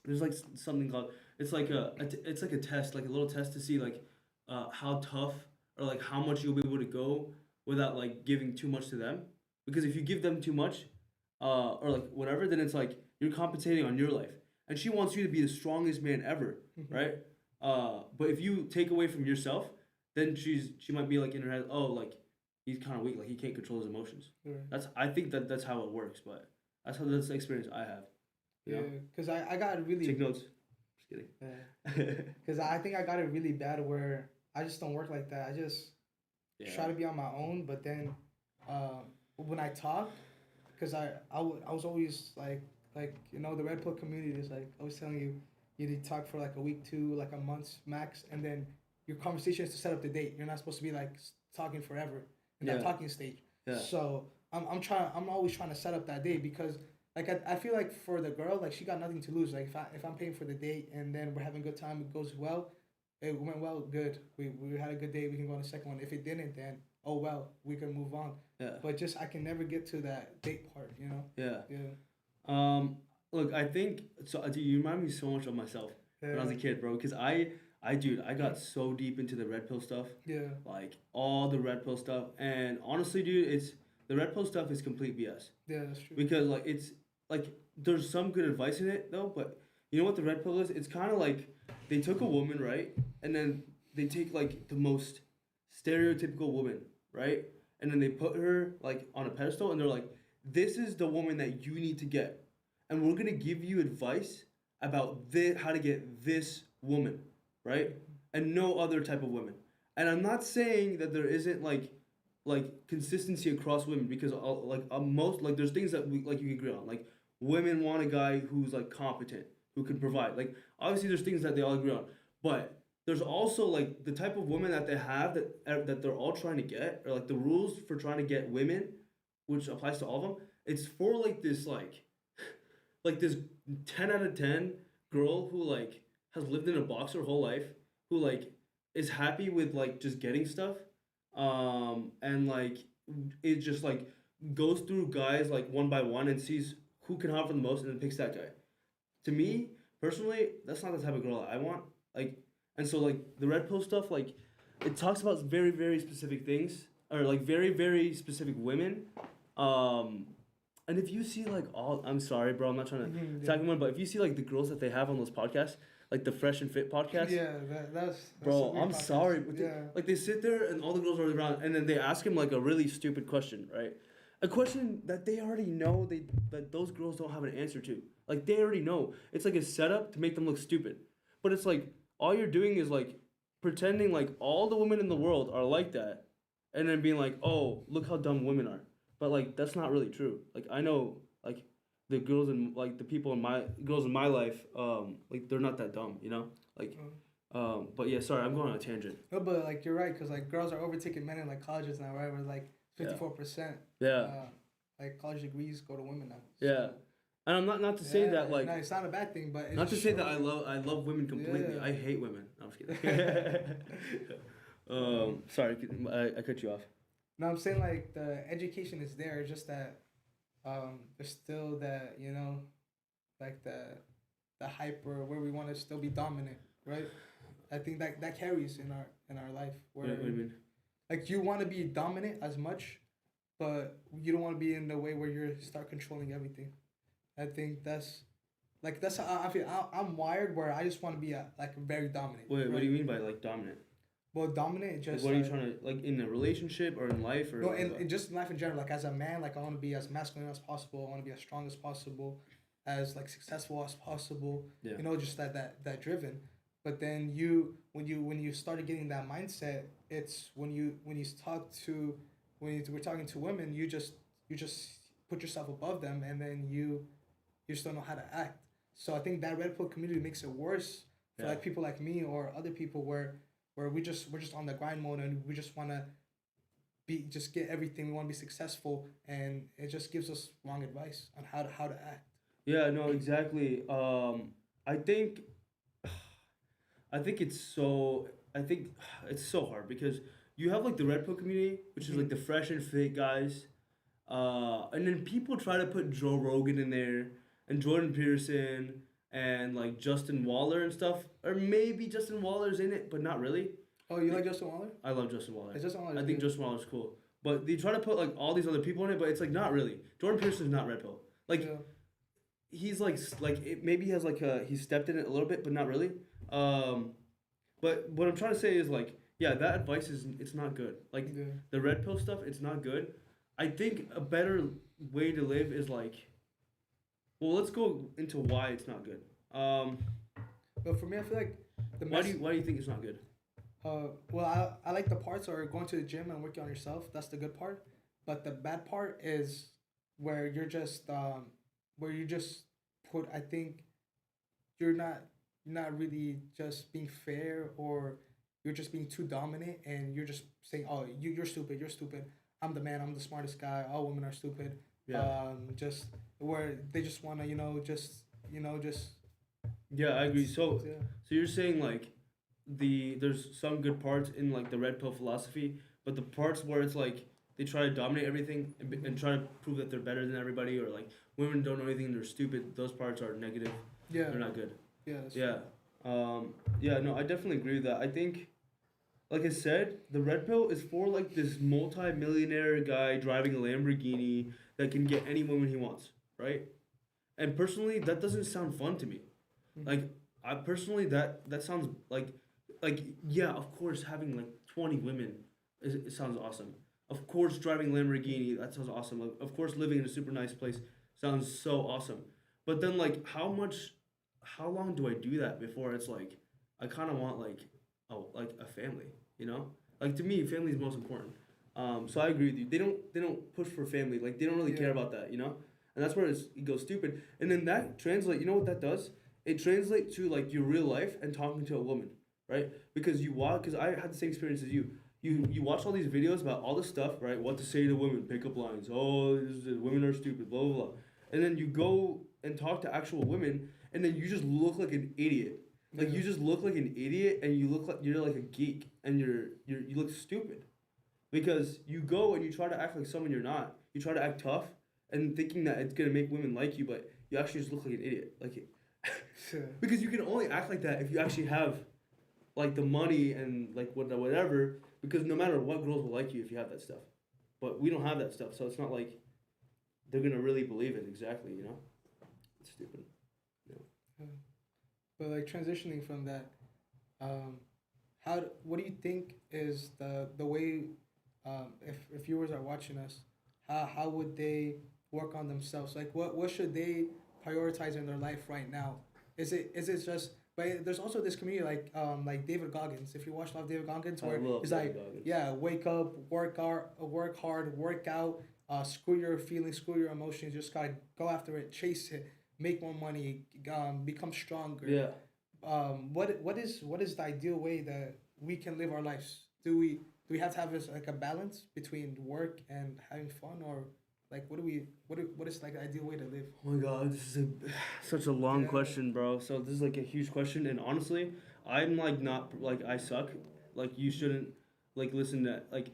there's like something called it's like a test, like a little test to see like how tough or like how much you'll be able to go without like giving too much to them. Because if you give them too much or like whatever, then it's like you're compensating on your life, and she wants you to be the strongest man ever, right? But if you take away from yourself, then she might be like in her head, oh, like he's kind of weak, like he can't control his emotions. I think that's how it works, but that's the experience I have. Yeah, because I got really take notes. Just kidding. Because I think I got it really bad where I just don't work like that. I just try to be on my own, but then when I talk, because I was always like you know, the red pill community is like always telling you need to talk for like a week to like a month max, and then your conversation is to set up the date. You're not supposed to be like talking forever in that talking stage. Yeah. So I'm always trying to set up that date, because like I feel like for the girl, like she got nothing to lose. Like if I'm paying for the date and then we're having a good time, it goes well, it went well, good. We had a good day, we can go on the second one. If it didn't, then oh well, we can move on. Yeah. But just I can never get to that date part, you know? Yeah. Yeah. Look, I think so. Dude, you remind me so much of myself when I was a kid, bro. Because I got so deep into the red pill stuff. Yeah. Like all the red pill stuff, and honestly, dude, the red pill stuff is complete BS. Yeah, that's true. Because like it's like there's some good advice in it though, but you know what the red pill is? It's kind of like they took a woman, right, and then they take like the most stereotypical woman, right, and then they put her like on a pedestal, and they're like, this is the woman that you need to get, and we're gonna give you advice about how to get this woman, right, and no other type of women. And I'm not saying that there isn't like consistency across women, because most like there's things that we like you can agree on. Like women want a guy who's like competent, who can provide. Like, obviously, there's things that they all agree on, but there's also like the type of women that they have that they're all trying to get, or like the rules for trying to get women, which applies to all of them. It's for like this like this 10 out of 10 girl who like has lived in a box her whole life, who like is happy with like just getting stuff, and like it just like goes through guys like one by one and sees who can offer the most and then picks that guy. To me personally, that's not the type of girl that I want. Like, and so like the red pill stuff, like it talks about very very specific things, or like very very specific women. And if you see like I'm sorry, bro, I'm not trying to attack anyone, but if you see like the girls that they have on those podcasts, like the Fresh and Fit podcast. Yeah, that's bro, I'm sorry. But like they sit there and all the girls are around, and then they ask him like a really stupid question, right? A question that they already know that those girls don't have an answer to. Like they already know. It's like a setup to make them look stupid. But it's like all you're doing is like pretending like all the women in the world are like that, and then being like, oh, look how dumb women are. But like that's not really true. Like I know like the girls and like the people in my life, like they're not that dumb, you know? Like but yeah, sorry, I'm going on a tangent. No, but like you're right, because like girls are overtaking men in like colleges now, right? Where like 54%. Yeah. Like college degrees go to women now. So. Yeah. And I'm not to say that like no, it's not a bad thing, but it's not to say that I love women completely. Yeah. I hate women. No, I'm just kidding. Sorry, I cut you off. No, I'm saying like the education is there, just that there's still that, you know, like the hyper where we want to still be dominant, right? I think that carries in our life. Where, what do you mean? Like you want to be dominant as much, but you don't want to be in the way where you start controlling everything. I think that's how I feel. I'm wired where I just want to be like very dominant. Wait, right? What do you mean by like dominant? Well, dominant just. Like, what are you trying to like in a relationship or in life or? No, in just in life in general. Like as a man, like I want to be as masculine as possible. I want to be as strong as possible, as like successful as possible. Yeah. You know, just that driven. But then when you started getting that mindset, it's when we're talking to women, you just put yourself above them, and then you just don't know how to act. So I think that red pill community makes it worse for like people like me or other people where we're just on the grind mode, and we just want to just get everything. We want to be successful, and it just gives us wrong advice on how to act. Yeah, no, exactly. I think it's so hard because you have like the red pill community, which is like the fresh and fit guys, and then people try to put Joe Rogan in there and Jordan Peterson and like Justin Waller and stuff, or maybe Justin Waller's in it, but not really. Oh, you like Justin Waller? I love Justin Waller. I think Justin Waller's cool, but they try to put like all these other people in it, but it's like not really. Jordan Peterson's not red pill. Like he's like maybe he has like he stepped in it a little bit, but not really. But what I'm trying to say is like that advice it's not good. Like the red pill stuff, it's not good. I think a better way to live is like. Well, let's go into why it's not good. But for me, I feel like why do you think it's not good? Well, I like the parts are going to the gym and working on yourself. That's the good part. But the bad part is where you're just put. I think you're not really just being fair, or you're just being too dominant, and you're just saying, "Oh, you're stupid. You're stupid. I'm the man. I'm the smartest guy. All women are stupid." Yeah. Just where they just want to, just. Yeah, I agree. So you're saying like there's some good parts in like the red pill philosophy, but the parts where it's like they try to dominate everything and try to prove that they're better than everybody, or like women don't know anything and they're stupid. Those parts are negative. Yeah. They're not good. Yeah. That's true. No, I definitely agree with that. I think, like I said, the red pill is for like this multi-millionaire guy driving a Lamborghini that can get any woman he wants, right? And personally, that doesn't sound fun to me. Mm-hmm. Like, I personally, that sounds like, yeah, of course, having like 20 women, it sounds awesome. Of course, driving Lamborghini, that sounds awesome. Like, of course, living in a super nice place sounds so awesome. But then, like, how long do I do that before it's like, I kind of want like a family, you know? Like, to me, family is most important. So I agree with you. They don't push for family. Like, they don't really care about that, you know? And that's where it goes stupid. And then that translates, you know what that does? it translates to like your real life and talking to a woman, right? Because I had the same experience as you. You watch all these videos about all this stuff, right? What to say to women, pickup lines. Oh, women are stupid, blah blah blah. And then you go and talk to actual women, and then you just look like an idiot. Like you just look like an idiot, and you look like you're like a geek, and you look stupid, because you go and you try to act like someone you're not. You try to act tough, and thinking that it's gonna make women like you, but you actually just look like an idiot. Like, because you can only act like that if you actually have, like, the money and like whatever. Because no matter what, girls will like you if you have that stuff. But we don't have that stuff, so it's not like they're gonna really believe it exactly. You know, it's stupid. Yeah. But like transitioning from that, what do you think is the way, if viewers are watching us, how would they work on themselves? Like what should they prioritize in their life right now? Is it just, but there's also this community like David Goggins. If you watch a lot of David Goggins, where he's like, yeah, wake up, work hard, work out, screw your feelings, screw your emotions, just gotta go after it, chase it, make more money, become stronger. Yeah. What is the ideal way that we can live our lives? Do we have to have this, like, a balance between work and having fun, or like what is like the ideal way to live? Oh my god, this is such a long question, bro. So this is like a huge question, and honestly, I'm like not like I suck. Like you shouldn't like listen to like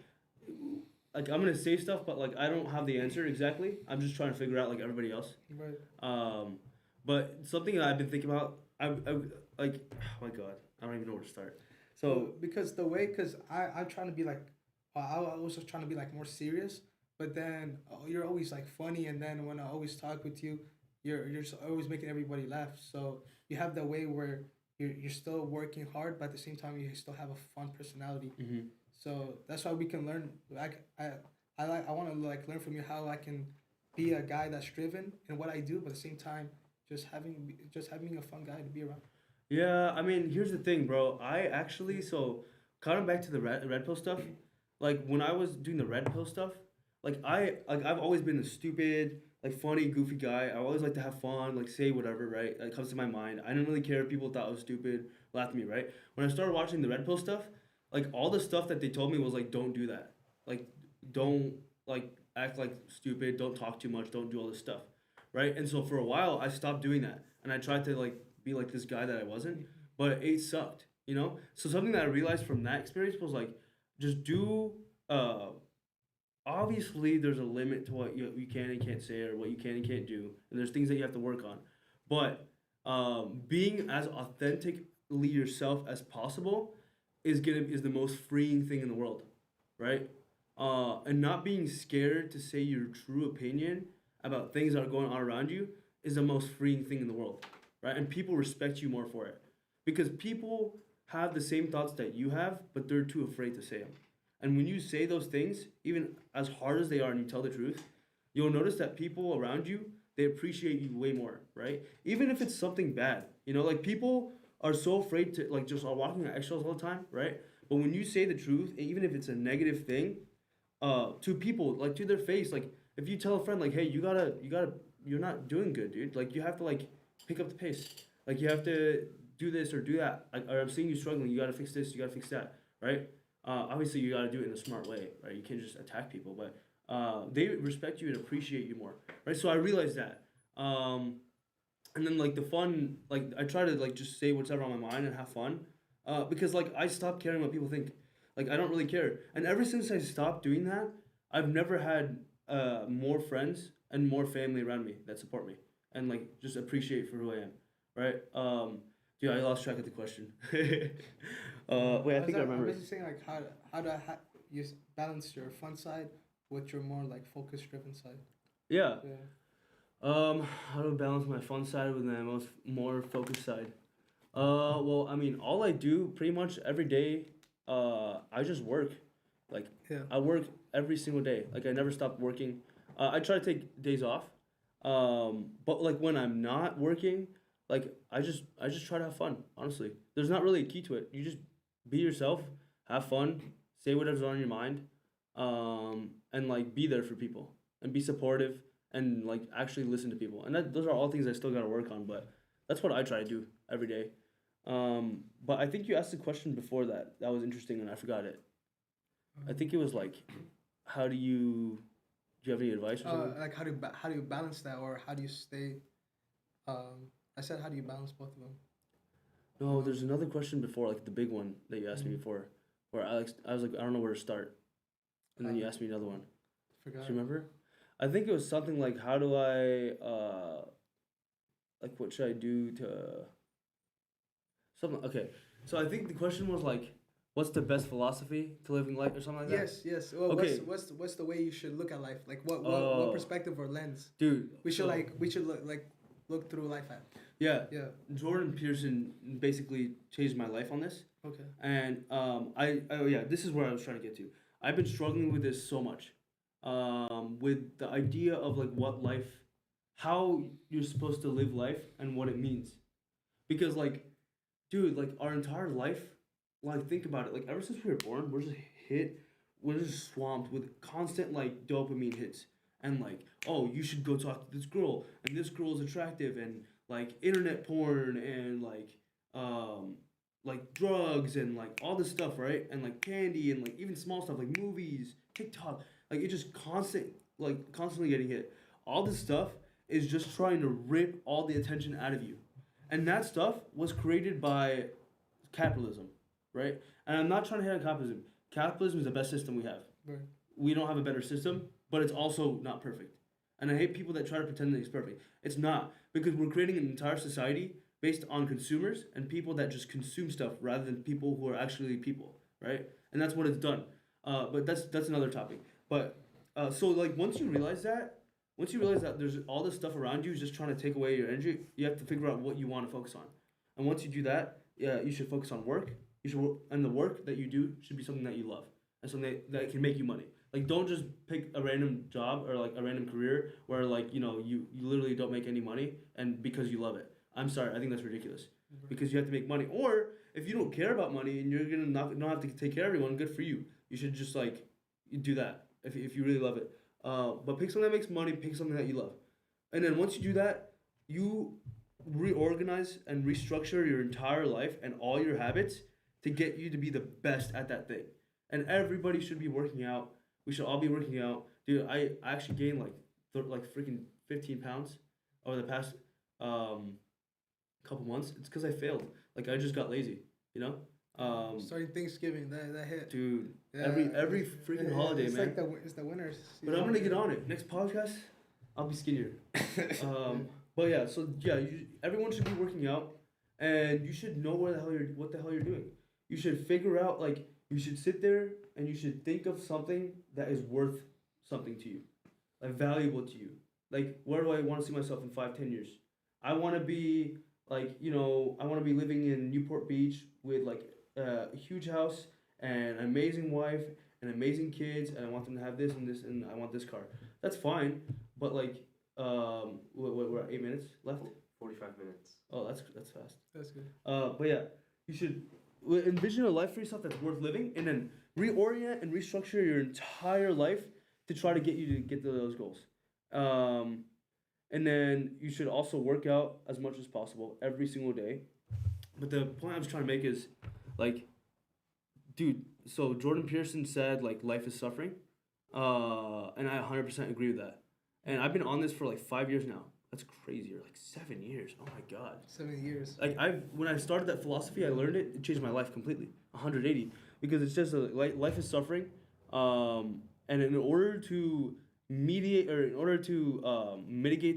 I'm gonna say stuff, but like I don't have the answer exactly. I'm just trying to figure out like everybody else. Right. But something that I've been thinking about, I like, oh my god, I don't even know where to start. So because I'm trying to be like, I was just trying to be like more serious, but then you're always like funny, and then when I always talk with you, you're just always making everybody laugh. So you have the way where you're still working hard, but at the same time you still have a fun personality. Mm-hmm. So that's why we can learn. Like I want to like learn from you how I can be a guy that's driven in what I do, but at the same time just having a fun guy to be around. Yeah, I mean, here's the thing, bro. I actually, so kind of back to the red pill stuff. Like when I was doing the red pill stuff, I've always been a stupid, like funny, goofy guy. I always like to have fun, like say whatever, right? That comes to my mind. I didn't really care if people thought I was stupid, laughed at me, right? When I started watching the red pill stuff, like all the stuff that they told me was like, don't do that. Like, don't like act like stupid. Don't talk too much. Don't do all this stuff, right? And so for a while, I stopped doing that, and I tried to like be like this guy that I wasn't, but it sucked, you know? So something that I realized from that experience was like, just do, obviously there's a limit to what you can and can't say, or what you can and can't do, and there's things that you have to work on. But being as authentically yourself as possible is the most freeing thing in the world, right? And not being scared to say your true opinion about things that are going on around you is the most freeing thing in the world, right? And people respect you more for it, because people have the same thoughts that you have, but they're too afraid to say them. And when you say those things, even as hard as they are, and you tell the truth, you'll notice that people around you, they appreciate you way more, right? Even if it's something bad, you know, like people are so afraid to like just are walking on eggshells all the time, right? But when you say the truth, even if it's a negative thing, to people, like to their face, like if you tell a friend, like, hey, you gotta, you're not doing good, dude. Like you have to like pick up the pace. Like you have to do this or do that. Like, or I'm seeing you struggling. You gotta fix this. You gotta fix that, right? Obviously, you gotta do it in a smart way, right? You can't just attack people, but they respect you and appreciate you more, right? So I realized that. And then like the fun, like I try to like just say whatever on my mind and have fun, because like I stopped caring what people think. Like I don't really care. And ever since I stopped doing that, I've never had more friends and more family around me that support me and like just appreciate for who I am, right? Dude, I lost track of the question. Wait, I think I remember. I was just saying like how you balance your fun side with your more like focus driven side. Yeah. How to balance my fun side with my more focused side. Well, I mean, all I do pretty much every day, I just work. Like, I work every single day. Like, I never stop working. I try to take days off. But like when I'm not working, like I just try to have fun. Honestly, there's not really a key to it. You just be yourself, have fun, say whatever's on your mind, and like be there for people and be supportive and like actually listen to people. And those are all things I still gotta work on. But That's what I try to do every day. But I think you asked a question before that. That was interesting, and I forgot it. I think it was like, how do you have any advice or something? Like how do you balance that, or how do you stay? I said how do you balance both of them? No, there's another question before, like the big one that you asked me before, where I was like, I don't know where to start, and then you asked me another one. Forgot. Do you remember? I think it was something like, how do I like, what should I do to something? Okay, so I think the question was like, what's the best philosophy to living life or something like that? Yes. Well, okay. What's the way you should look at life? Like what perspective or lens? Dude, we should look through life at. Yeah. Jordan Peterson basically changed my life on this. Okay. And this is where I was trying to get to. I've been struggling with this so much. With the idea of like what life, how you're supposed to live life and what it means. Because like, dude, like our entire life, like think about it, like ever since we were born, we're just swamped with constant like dopamine hits. And like, oh, you should go talk to this girl, and this girl is attractive, and like internet porn, and like drugs, and like all this stuff, right? And like candy, and like even small stuff like movies, TikTok, like it's just constantly getting hit. All this stuff is just trying to rip all the attention out of you, and that stuff was created by capitalism, right? And I'm not trying to hate on capitalism. Capitalism is the best system we have. Right. We don't have a better system, but it's also not perfect. And I hate people that try to pretend that it's perfect. It's not, because we're creating an entire society based on consumers and people that just consume stuff rather than people who are actually people, right? And that's what it's done. But that's another topic. But so like once you realize that there's all this stuff around you just trying to take away your energy, you have to figure out what you want to focus on. And once you do that, you should focus on work. And the work that you do should be something that you love and something that can make you money. Like, don't just pick a random job or like a random career where like, you literally don't make any money and because you love it. I'm sorry, I think that's ridiculous. Mm-hmm. Because you have to make money. Or if you don't care about money and you're gonna not have to take care of everyone, good for you. You should just like do that if you really love it. But pick something that makes money. Pick something that you love, and then once you do that, you reorganize and restructure your entire life and all your habits to get you to be the best at that thing. And everybody should be working out. We should all be working out. Dude, I actually gained like freaking 15 pounds over the past couple months. It's because I failed. Like, I just got lazy, Starting Thanksgiving, that hit. Dude, yeah, every freaking holiday, it's man. Like it's the winter season. But I'm going to get on it. Next podcast, I'll be skinnier. But yeah, so yeah, everyone should be working out. And you should know what the hell you're doing. You should figure out, like, you should sit there and you should think of something that is worth something to you, like valuable to you. Like, where do I want to see myself in 5-10 years? I want to be like, I want to be living in Newport Beach with like a huge house and an amazing wife and amazing kids, and I want them to have this and this, and I want this car. That's fine, but like, we're at 8 minutes left. 45 minutes. Oh, that's fast. That's good. But yeah, you should envision a life for yourself that's worth living, and then reorient and restructure your entire life to try to get you to get to those goals. And then you should also work out as much as possible every single day. But the point I was trying to make is, like, dude, so Jordan Peterson said, like, life is suffering. And I 100% agree with that. And I've been on this for like 5 years now. That's crazy. Or like 7 years. Oh my God. 7 years. Like, when I started that philosophy, I learned it. It changed my life completely. 180. Because it's just life is suffering. And in order to mitigate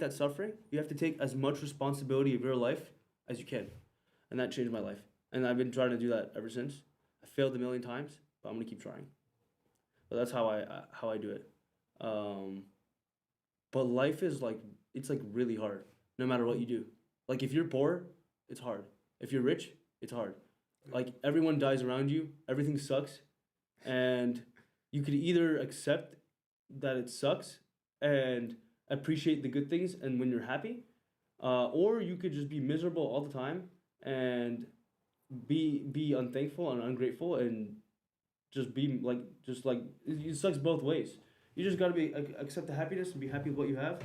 that suffering, you have to take as much responsibility of your life as you can. And that changed my life. And I've been trying to do that ever since. I failed a million times, but I'm gonna keep trying. But that's how I do it. But life is like, it's like really hard, no matter what you do. Like, if you're poor, it's hard. If you're rich, it's hard. Like, everyone dies around you, everything sucks, and you could either accept that it sucks and appreciate the good things and when you're happy, or you could just be miserable all the time and be unthankful and ungrateful and just be like it sucks both ways. You just gotta accept the happiness and be happy with what you have.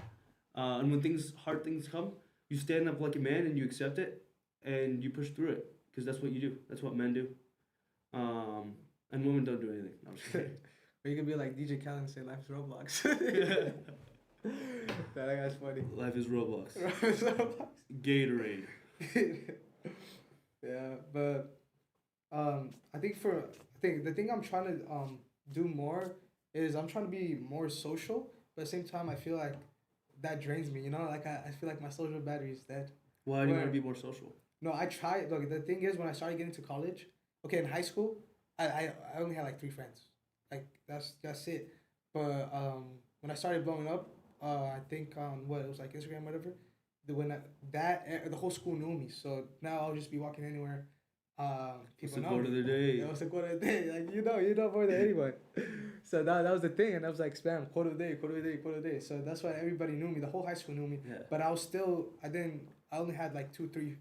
And when hard things come, you stand up like a man and you accept it and you push through it because that's what you do. That's what men do. And women don't do anything. No, I'm just kidding. Or you could be like DJ Khaled and say life's Roblox. That guy's funny. Life is Roblox. Gatorade. Yeah, but I think the thing I'm trying to do more is I'm trying to be more social, but at the same time I feel like that drains me. You know, like I feel like my social battery is dead. Why do you want to be more social? No, I try. Look, the thing is, when I started getting to college, okay, in high school, I only had like 3 friends. Like that's it. But when I started blowing up, I think on what it was like Instagram, whatever. The whole school knew me, so now I'll just be walking anywhere. People know. What's the quote of the day? That was the quote of the day. Like you know more than anyone. So that was the thing, and I was like, spam quote of the day, quote of the day, quote of the day. So that's why everybody knew me. The whole high school knew me. Yeah. But I only had like 3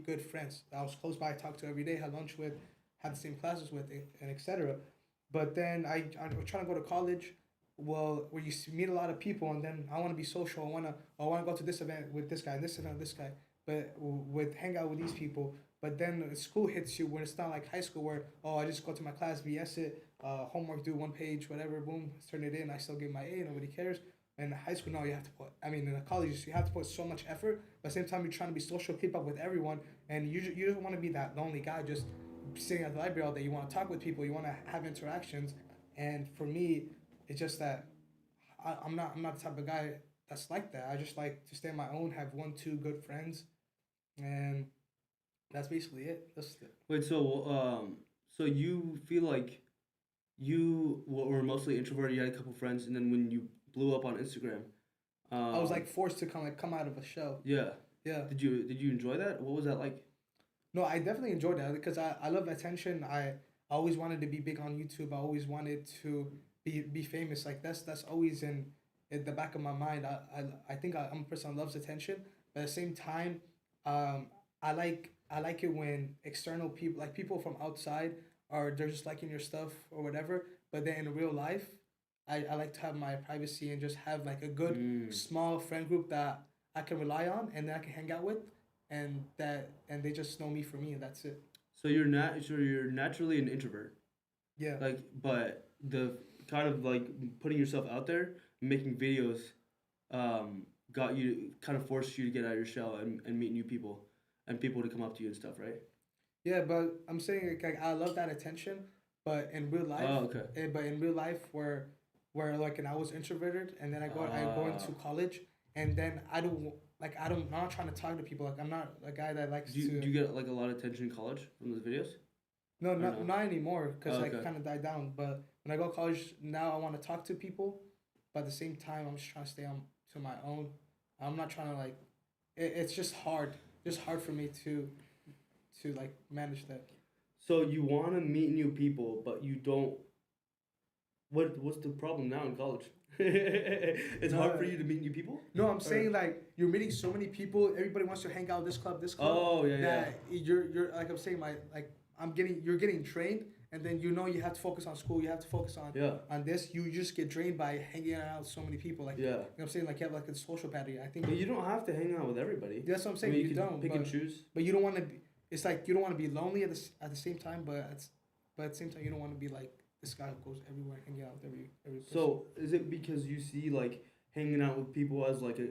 good friends that I was close by, talked to every day, had lunch with, had the same classes with, and etc. But then I was trying to go to college. Well, where you meet a lot of people, and then I want to be social. I want to go to this event with this guy, this event with this guy, but hang out with these people. But then school hits you when it's not like high school where I just go to my class, BS it, homework, do 1 page, whatever, boom, turn it in. I still get my A, nobody cares. And in high school, no, you have to put. In college, you have to put so much effort. But at the same time, you're trying to be social, keep up with everyone, and you don't want to be that lonely guy just sitting at the library all day. You want to talk with people, you want to have interactions, and for me, it's just that I'm not the type of guy that's like that. I just like to stay on my own, have 1-2 good friends, and that's basically it. Wait, so you feel like you were mostly introverted. You had a couple friends, and then when you blew up on Instagram, I was like forced to come out of a shell. Yeah. Yeah. Did you enjoy that? What was that like? No, I definitely enjoyed that because I love attention. I always wanted to be big on YouTube. I always wanted to be famous. Like that's always in the back of my mind. I think I'm a person that loves attention, but at the same time, I like it when external people, like people from outside, they're just liking your stuff or whatever. But then in real life, I like to have my privacy and just have like a good small friend group that I can rely on and that I can hang out with, and they just know me for me, and that's it. So you're naturally an introvert. Yeah. Like, but the kind of like putting yourself out there, making videos, forced you to get out of your shell and meet new people, and people to come up to you and stuff, right? Yeah, but I'm saying like I love that attention, but in real life, but in real life where like, and I was introverted, and then I go into college, and then I'm not trying to talk to people. Like I'm not a guy that likes do you get like a lot of attention in college from those videos? No, not anymore, because I kind of died down. But when I go to college now, I want to talk to people, but at the same time, I'm just trying to stay on to my own. I'm not trying to like, it's just hard for me to like manage that. So you want to meet new people, but you don't. What's the problem now in college? It's hard for you to meet new people? No, I'm saying like you're meeting so many people. Everybody wants to hang out this club. Oh yeah. You're like I'm saying you're getting trained, and then you have to focus on school. You have to focus on this. You just get drained by hanging out with so many people. Like you know what I'm saying, like you have like a social battery. I think. But you don't have to hang out with everybody. That's what I'm saying. You don't pick and choose. But you don't want to be. It's like you don't want to be lonely at the same time, but at the same time you don't want to be like this guy who goes everywhere, hanging out with every person. So is it because you see like hanging out with people as like a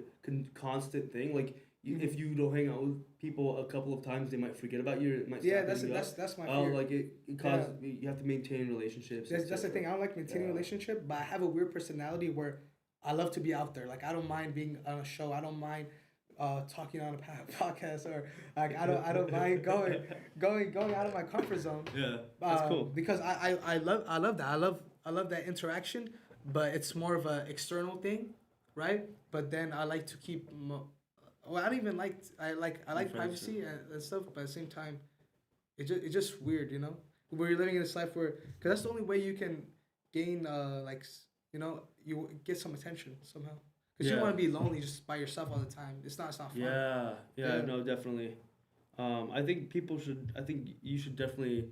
constant thing? Like if you don't hang out with people a couple of times, they might forget about you. It might that's my fear. Like it causes you have to maintain relationships. That's the thing. I don't like maintaining relationship, but I have a weird personality where I love to be out there. Like I don't mind being on a show. I don't mind talking on a podcast, or like I don't mind going out of my comfort zone. Yeah, that's cool. Because I love that. I love that interaction, but it's more of a external thing, right? But then I like to keep. I don't even like. I like privacy and stuff, but at the same time, it's just weird, you know. Where you're living in this life where, because that's the only way you can gain you get some attention somehow. Because you don't want to be lonely just by yourself all the time. It's not fun. Yeah, no, definitely. I think you should definitely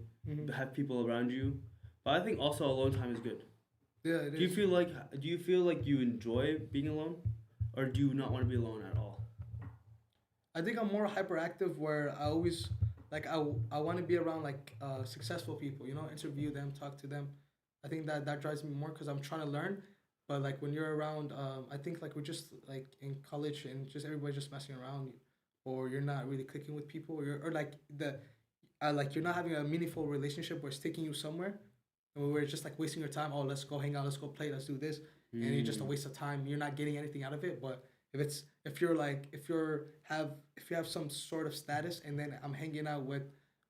have people around you, but I think also alone time is good. Yeah, it is. Do you feel like you enjoy being alone, or do you not want to be alone at all? I think I'm more hyperactive where I always like I want to be around like successful people, you know, interview them, talk to them. I think that drives me more because I'm trying to learn. But like when you're around, I think like we're just like in college and just everybody's just messing around, or you're not really clicking with people, or like like you're not having a meaningful relationship where it's taking you somewhere, and where it's just like wasting your time. Oh, let's go hang out, let's go play, let's do this, and it's just a waste of time. You're not getting anything out of it. But if you're like if you have some sort of status, and then I'm hanging out with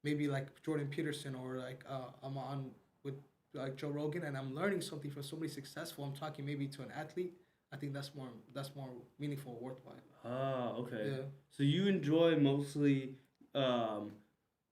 maybe like Jordan Peterson, or like I'm on with like Joe Rogan, and I'm learning something from somebody successful. I'm talking maybe to an athlete. I think that's more meaningful, worthwhile. Ah, okay. Yeah. So you enjoy mostly,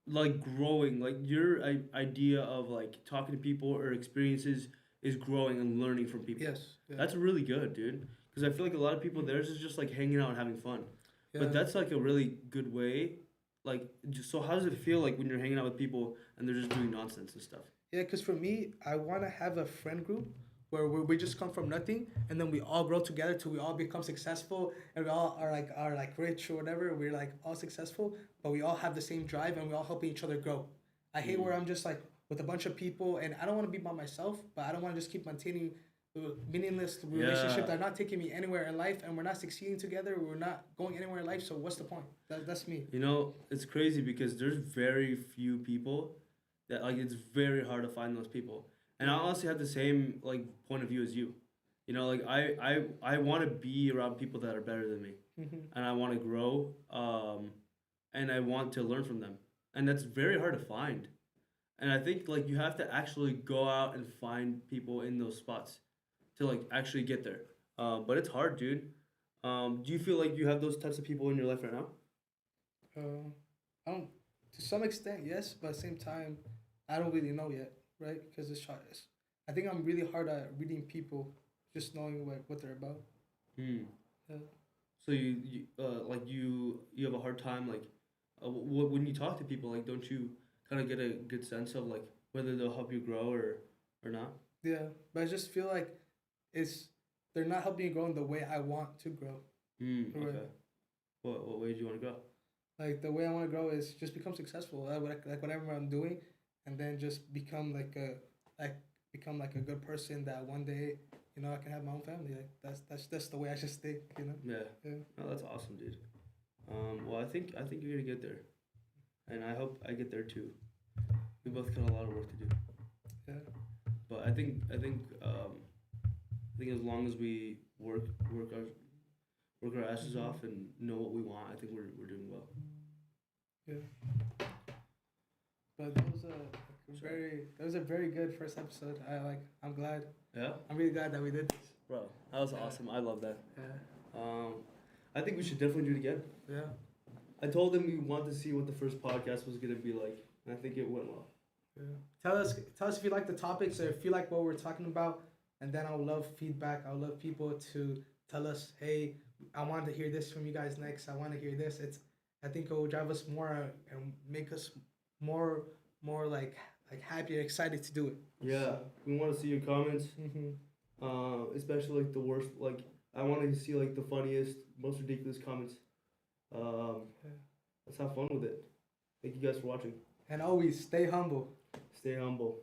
like growing, like your idea of like talking to people or experiences is growing and learning from people. Yes. Yeah. That's really good, dude. Because I feel like a lot of people theirs is just like hanging out and having fun. Yeah. But that's like a really good way. Like, so how does it feel like when you're hanging out with people and they're just doing nonsense and stuff? Yeah, because for me, I want to have a friend group where we just come from nothing, and then we all grow together till we all become successful, and we all are like rich or whatever. We're like all successful, but we all have the same drive, and we all helping each other grow. I hate where I'm just like with a bunch of people, and I don't want to be by myself, but I don't want to just keep maintaining meaningless relationship that are not taking me anywhere in life, and we're not succeeding together. We're not going anywhere in life. So what's the point? That's me. You know, it's crazy because there's very few people that like it's very hard to find those people. And I honestly have the same like point of view as you. You know, like I want to be around people that are better than me, and I want to grow, and I want to learn from them, and that's very hard to find. And I think like you have to actually go out and find people in those spots to like actually get there. But it's hard, dude. Do you feel like you have those types of people in your life right now? I don't. To some extent, yes, but at the same time, I don't really know yet, right? Because I think I'm really hard at reading people, just knowing what they're about. Hmm. Yeah. So you have a hard time like, when you talk to people, like don't you kind of get a good sense of like whether they'll help you grow or not? Yeah, but I just feel like it's they're not helping me grow in the way I want to grow. Okay. Right. What way do you want to grow? Like the way I want to grow is just become successful. Like whatever I'm doing, and then just become like a good person that one day, you know, I can have my own family. Like that's the way I just think, you know. Yeah. Yeah. Oh, that's awesome, dude. Well, I think you're gonna get there, and I hope I get there too. We both got a lot of work to do. Yeah. But I think as long as we work our asses off and know what we want, I think we're doing well. Yeah. But that was a very good first episode. I'm glad. Yeah. I'm really glad that we did this. Bro, that was awesome. I love that. Yeah. I think we should definitely do it again. Yeah. I told them we wanted to see what the first podcast was gonna be like, and I think it went well. Yeah. Tell us if you like the topics or if you like what we're talking about, and then I would love feedback. I would love people to tell us, hey, I wanted to hear this from you guys next. I want to hear this. I think it will drive us more and make us more like happy and excited to do it. Yeah, we want to see your comments. Especially like the worst. Like I want to see like the funniest, most ridiculous comments. Let's have fun with it. Thank you guys for watching. And always stay humble. Stay humble.